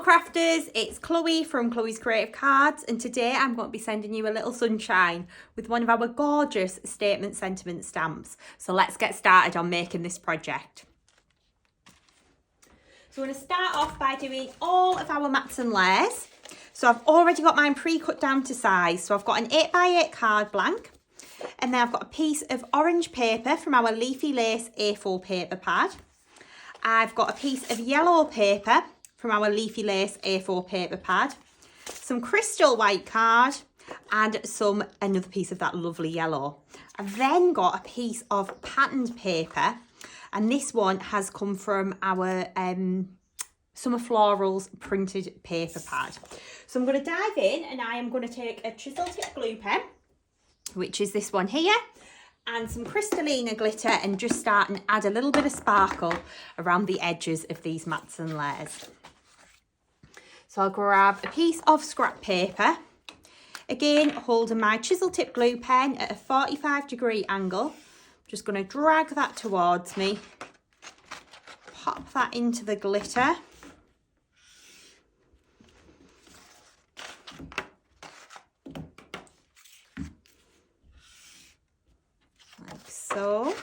Hello crafters, it's Chloe from Chloe's Creative Cards, and today I'm going to be sending you a little sunshine with one of our gorgeous statement sentiment stamps. So let's get started on making this project. So I'm going to start off by doing all of our mats and layers. So I've already got mine pre-cut down to size. So I've got an 8x8 card blank, and then I've got a piece of orange paper from our Leafy Lace A4 paper pad. I've got a piece of yellow paper from our Leafy Lace A4 paper pad, some crystal white card, and another piece of that lovely yellow. I've then got a piece of patterned paper, and this one has come from our Summer Florals printed paper pad. So I'm going to dive in, and I am going to take a chisel tip glue pen, which is this one here, and some Crystalina glitter, and just start and add a little bit of sparkle around the edges of these mats and layers. So I'll grab a piece of scrap paper, again holding my chisel tip glue pen at a 45-degree angle. I'm just going to drag that towards me, pop that into the glitter. Like so.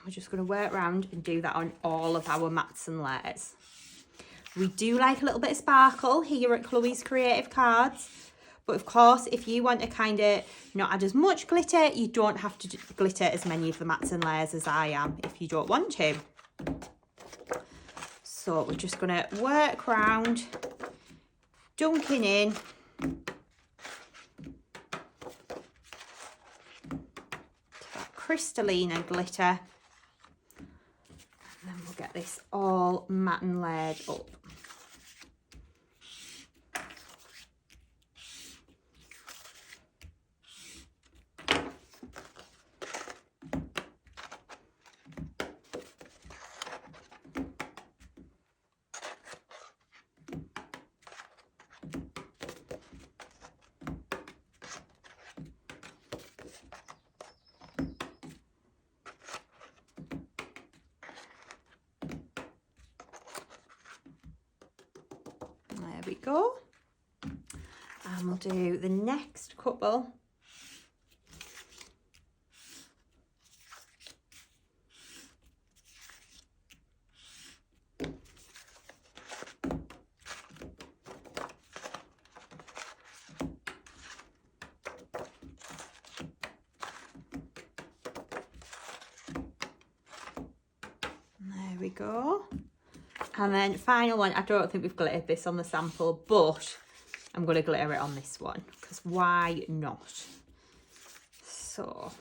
We're just going to work around and do that on all of our mats and layers. We do like a little bit of sparkle here at Chloe's Creative Cards, but of course if you want to kind of not add as much glitter, you don't have to glitter as many of the mats and layers as I am if you don't want to. So we're just going to work around, dunking in. That Crystalina glitter. And then we'll get this all matte and layered up. There we go. And we'll do the next couple. There we go. And then final one, I don't think we've glittered this on the sample, but I'm going to glitter it on this one, because why not? So,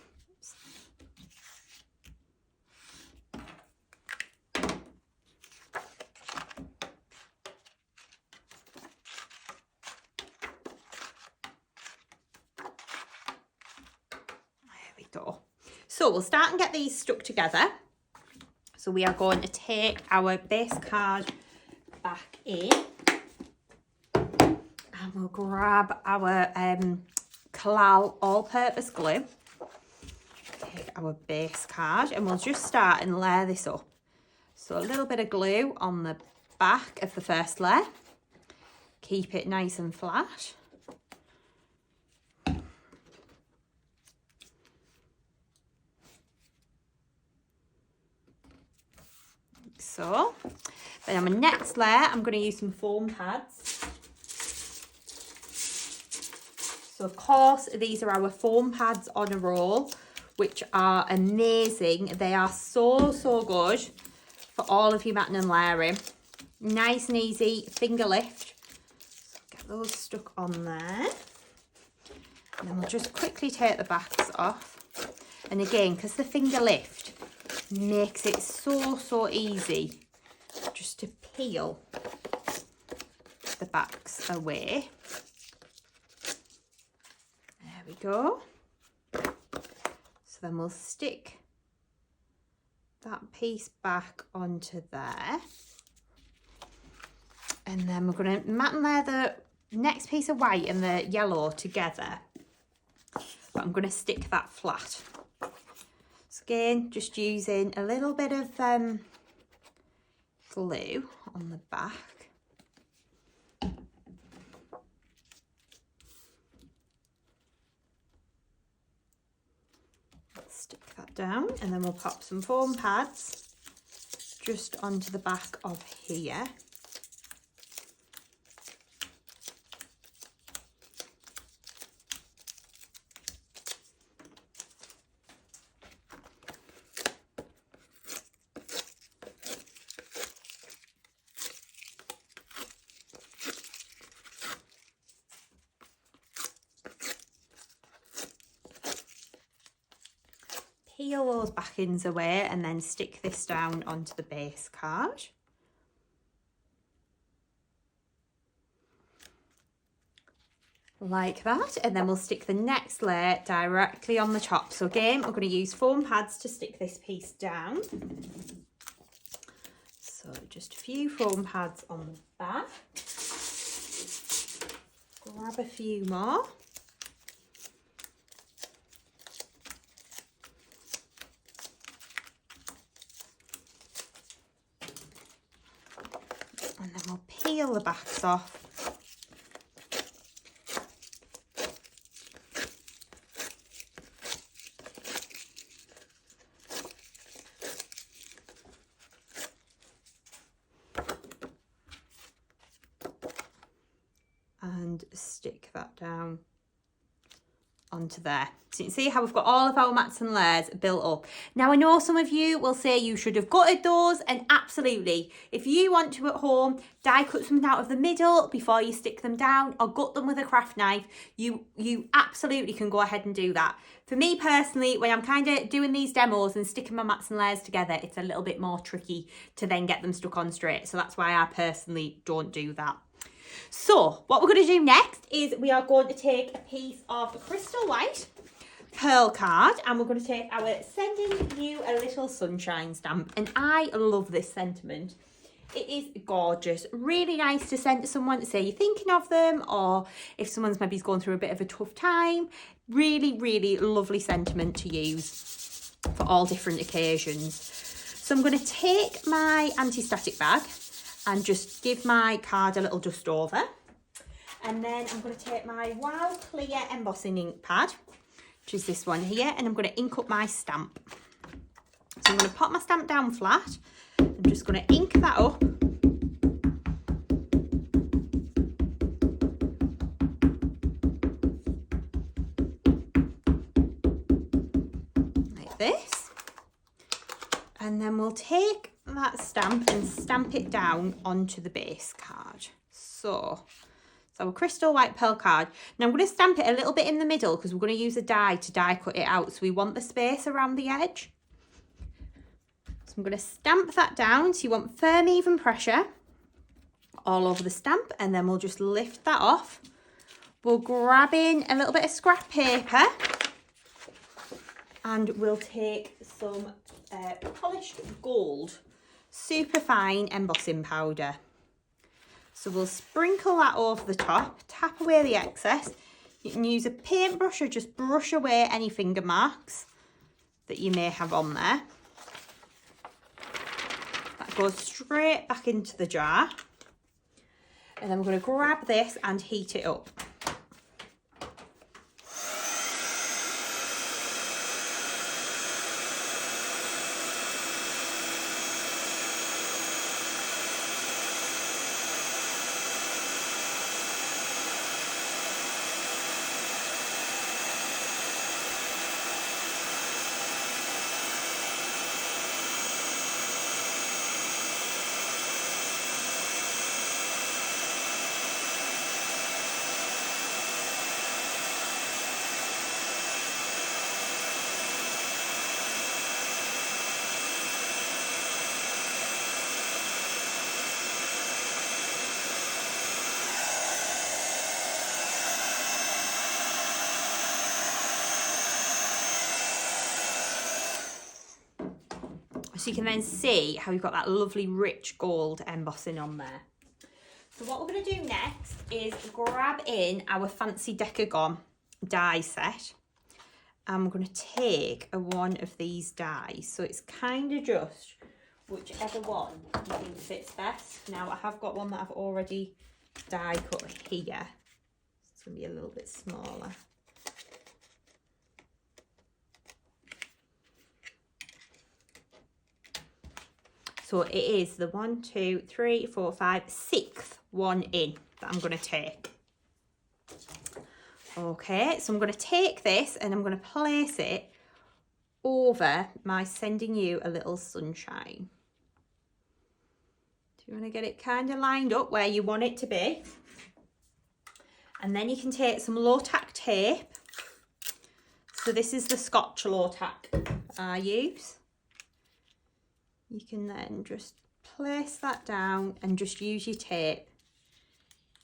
there we go. So we'll start and get these stuck together. So we are going to take our base card back in, and we'll grab our Kalal all-purpose glue. Take our base card, and we'll just start and layer this up. So a little bit of glue on the back of the first layer. Keep it nice and flat. So, then on my next layer, I'm going to use some foam pads. So, of course, these are our foam pads on a roll, which are amazing. They are so, so good for all of your matting and layering. Nice and easy, finger lift. So get those stuck on there. And then we'll just quickly take the backs off. And again, because the finger lift makes it so, so easy just to peel the backs away. There we go. So then we'll stick that piece back onto there. And then we're going to matte and layer the next piece of white and the yellow together. but I'm going to stick that flat. So again, just using a little bit of glue on the back. Stick that down, and then we'll pop some foam pads just onto the back of here. Peel those backings away and then stick this down onto the base card. Like that, and then we'll stick the next layer directly on the top. So again, we're going to use foam pads to stick this piece down. So just a few foam pads on the back. Grab a few more. And then we'll peel the backs off. And stick that down onto there. So you can see how we've got all of our mats and layers built up. Now I know some of you will say you should have gutted those, and absolutely, if you want to at home die cut something out of the middle before you stick them down or gut them with a craft knife, you absolutely can go ahead and do that. For me personally, when I'm kind of doing these demos and sticking my mats and layers together, it's a little bit more tricky to then get them stuck on straight. So that's why I personally don't do that. So what we're going to do next is we are going to take a piece of crystal white pearl card, and we're going to take our Sending You a Little Sunshine stamp. And I love this sentiment. It is gorgeous, really nice to send to someone to say you're thinking of them, or if someone's maybe going through a bit of a tough time. Really, really lovely sentiment to use for all different occasions. So I'm going to take my anti-static bag and just give my card a little dust over. And then I'm going to take my Wow Clear embossing ink pad, which is this one here, and I'm going to ink up my stamp. So I'm going to pop my stamp down flat. I'm just going to ink that up. Like this. And then we'll take that stamp and stamp it down onto the base card. So our crystal white pearl card. Now I'm going to stamp it a little bit in the middle because we're going to use a die to die cut it out. So we want the space around the edge. So I'm going to stamp that down. So you want firm, even pressure all over the stamp, and then we'll just lift that off. We'll grab in a little bit of scrap paper, and we'll take some polished gold super fine embossing powder. So we'll sprinkle that over the top, tap away the excess. You can use a paintbrush or just brush away any finger marks that you may have on there. That goes straight back into the jar. And then we're going to grab this and heat it up. So you can then see how you've got that lovely rich gold embossing on there. So what we're going to do next is grab in our fancy Decagon die set. I'm going to take one of these dies. So it's kind of just whichever one you think fits best. Now I have got one that I've already die cut here. It's going to be a little bit smaller. So it is the 1, 2, 3, 4, 5, 6th one in that I'm going to take. Okay, so I'm going to take this and I'm going to place it over my Sending You a Little Sunshine. Do you want to get it kind of lined up where you want it to be? And then you can take some low tack tape. So this is the Scotch low tack I use. You can then just place that down and just use your tape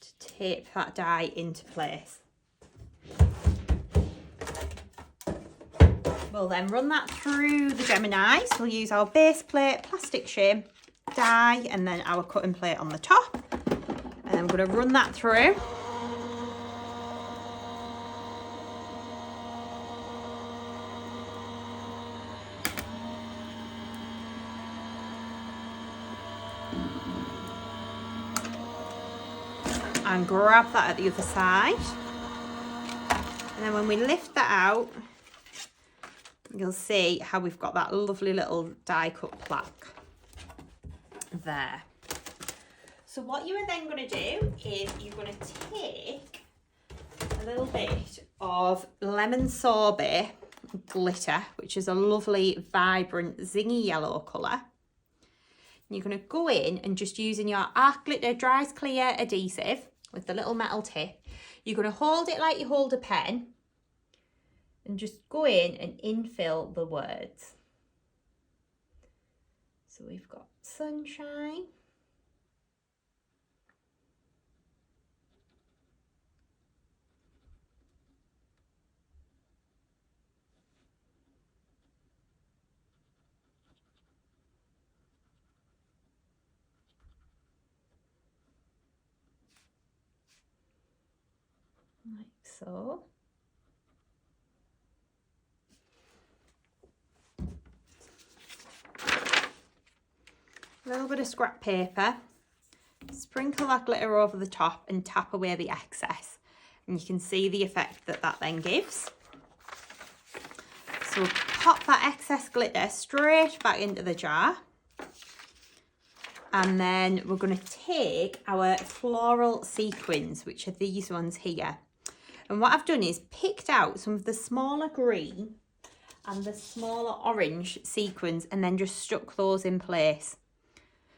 to tape that die into place. We'll then run that through the Geminis. We'll use our base plate, plastic shim, die, and then our cutting plate on the top. And I'm going to run that through. And grab that at the other side. And then when we lift that out, you'll see how we've got that lovely little die cut plaque there. So what you are then going to do is you're going to take a little bit of lemon sorbet glitter, which is a lovely vibrant zingy yellow colour. You're going to go in and just using your Art Glitter Dries Clear adhesive with the little metal tip, you're going to hold it like you hold a pen and just go in and infill the words. So we've got sunshine, like so. A little bit of scrap paper, sprinkle that glitter over the top and tap away the excess, and you can see the effect that that then gives. So we'll pop that excess glitter straight back into the jar, and then we're going to take our floral sequins, which are these ones here. And what I've done is picked out some of the smaller green and the smaller orange sequins and then just stuck those in place.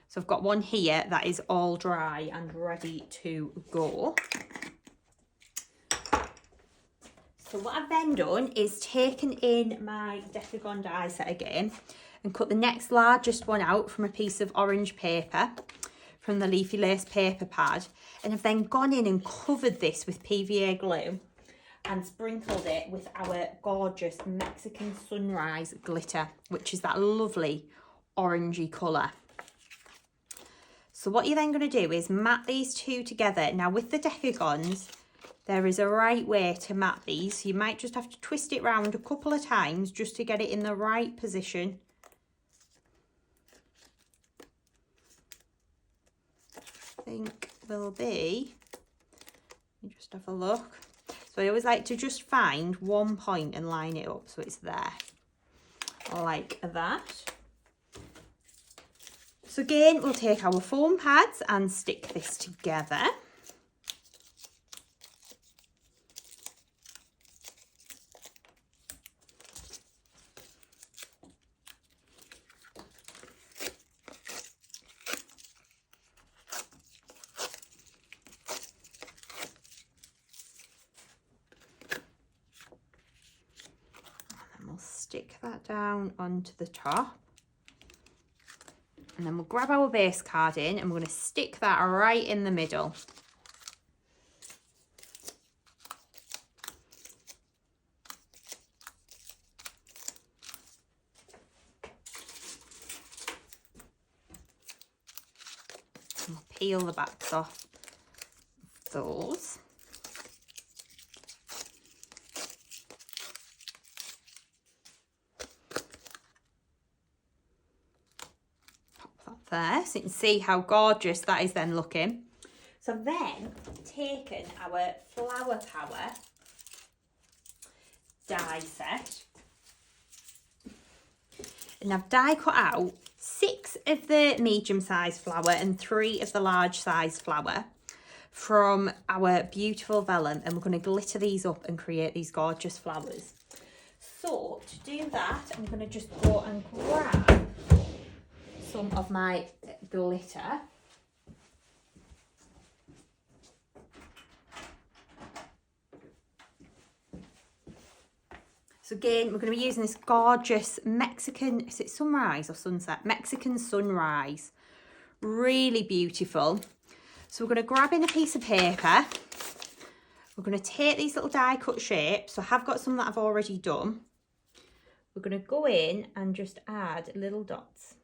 So I've got one here that is all dry and ready to go. So what I've then done is taken in my Decagon die set again and cut the next largest one out from a piece of orange paper from the Leafy lace paper pad, and I've then gone in and covered this with PVA glue and sprinkled it with our gorgeous Mexican sunrise glitter, which is that lovely orangey colour. So what you're then going to do is mat these two together. Now with the Decagons, there is a right way to mat these. So you might just have to twist it round a couple of times just to get it in the right position. I think will be, you just have a look. So I always like to just find one point and line it up so it's there, like that. So again, we'll take our foam pads and stick this together. Stick that down onto the top, and then we'll grab our base card in and we're going to stick that right in the middle. And we'll peel the backs off those. there, so you can see how gorgeous that is then looking. So I've then taken our Flower Power die set, and I've die cut out 6 of the medium sized flower and 3 of the large sized flower from our beautiful vellum, and we're going to glitter these up and create these gorgeous flowers. So to do that, I'm going to just go and grab some of my glitter. So again, we're going to be using this gorgeous Mexican, is it sunrise or sunset? Mexican sunrise. Really beautiful. So we're going to grab in a piece of paper. We're going to take these little die cut shapes. So I have got some that I've already done. We're going to go in and just add little dots.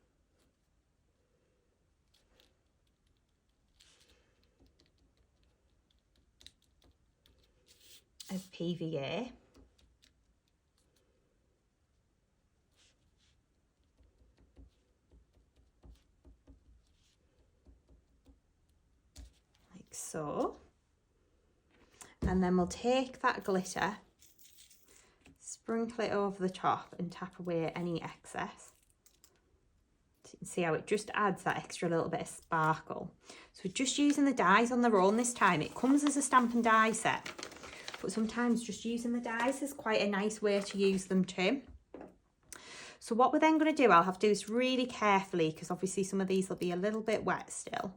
Of PVA. So, and then we'll take that glitter, sprinkle it over the top and tap away any excess. So you can see how it just adds that extra little bit of sparkle. So we're just using the dies on their own this time. It comes as a stamp and die set, but sometimes just using the dies is quite a nice way to use them too. So what we're then going to do, I'll have to do this really carefully because obviously some of these will be a little bit wet still.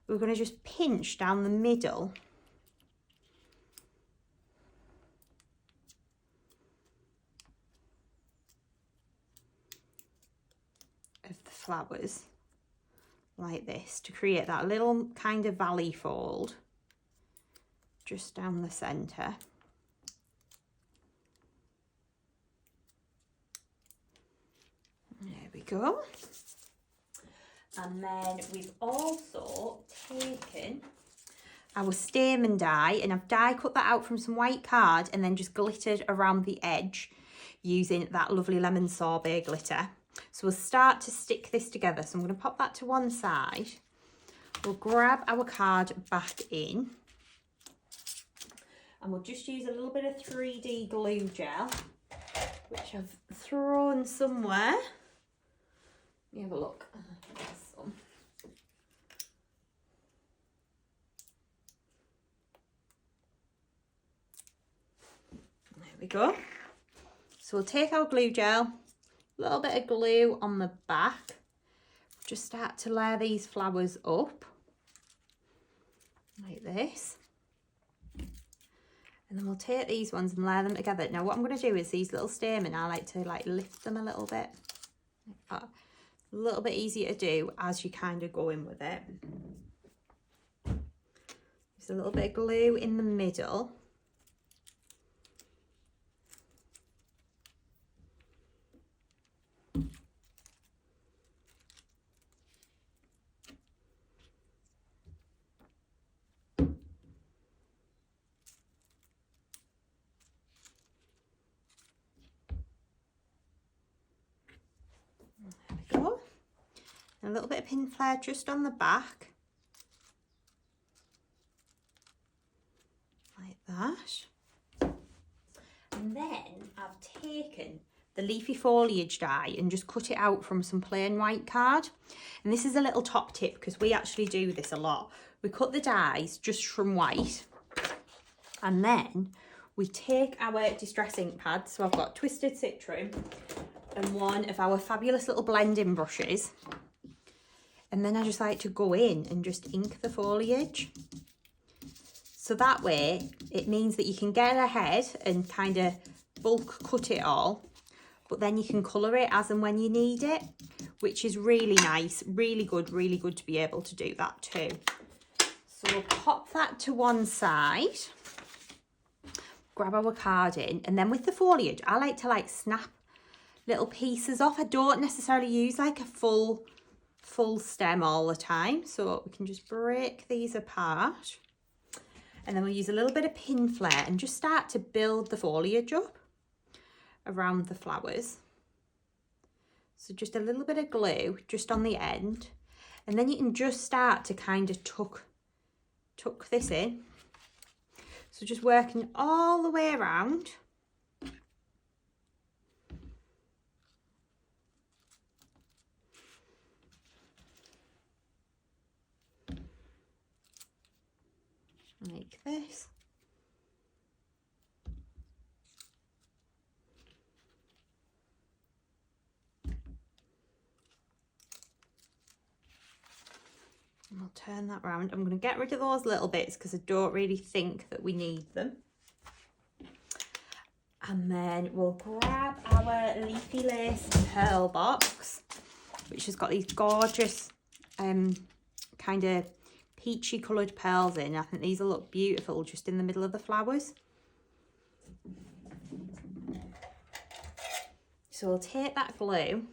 We're going to just pinch down the middle of the flowers like this to create that little kind of valley fold just down the centre. There we go. And then we've also taken our Stamen die, and I've die cut that out from some white card and then just glittered around the edge using that lovely lemon sorbet glitter. So we'll start to stick this together. So I'm going to pop that to one side. We'll grab our card back in and we'll just use a little bit of 3D glue gel, which I've thrown somewhere. Let me have a look. There we go. So we'll take our glue gel, a little bit of glue on the back, just start to layer these flowers up like this. And then we'll take these ones and layer them together. Now what I'm going to do is these little stamen, I like to lift them a little bit. A little bit easier to do as you kind of go in with it. There's a little bit of glue in the middle. A little bit of pin flare just on the back, like that. And then I've taken the Leafy Foliage die and just cut it out from some plain white card. And this is a little top tip because we actually do this a lot. We cut the dies just from white and then we take our distress ink pads. So I've got Twisted Citron and one of our fabulous little blending brushes. And then I just like to go in and just ink the foliage. So that way it means that you can get ahead and kind of bulk cut it all, but then you can colour it as and when you need it, which is really nice, really good to be able to do that too. So we'll pop that to one side, grab our card in, and then with the foliage, I like to snap little pieces off. I don't necessarily use a full stem all the time, so we can just break these apart and then we'll use a little bit of pin flare and just start to build the foliage up around the flowers. So just a little bit of glue just on the end, and then you can just start to kind of tuck this in. So just working all the way around. Like this. And I'll turn that round. I'm going to get rid of those little bits because I don't really think that we need them. And then we'll grab our Leafy Lace pearl box, which has got these gorgeous kind of peachy coloured pearls in. I think these will look beautiful just in the middle of the flowers. So we'll take that glue,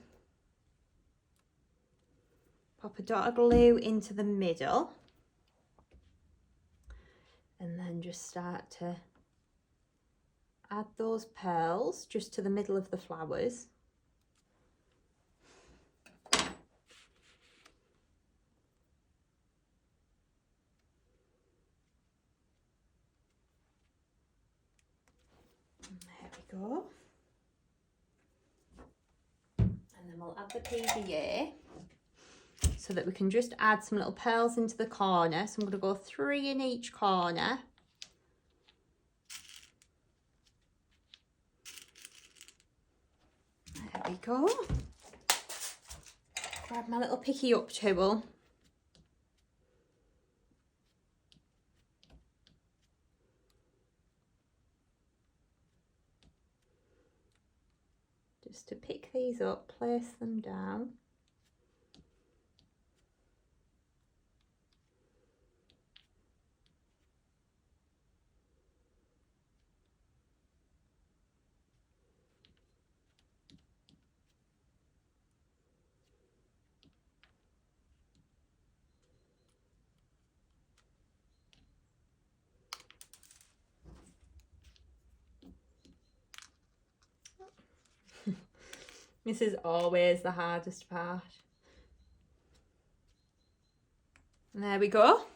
pop a dot of glue into the middle, and then just start to add those pearls just to the middle of the flowers. And there we go. And then we'll add the PVA so that we can just add some little pearls into the corner. So I'm going to go 3 in each corner. There we go. Grab my little picky up tool. Just to pick these up, place them down. This is always the hardest part. And there we go.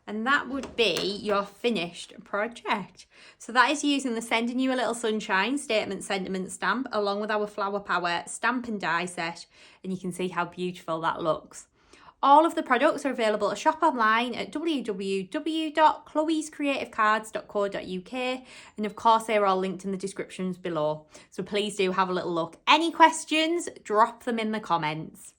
And that would be your finished project. So that is using the Sending You a Little Sunshine Statement Sentiment stamp along with our Flower Power stamp and die set. And you can see how beautiful that looks. All of the products are available to shop online at www.chloescreativecards.co.uk, and of course they're all linked in the descriptions below. So please do have a little look. Any questions, drop them in the comments.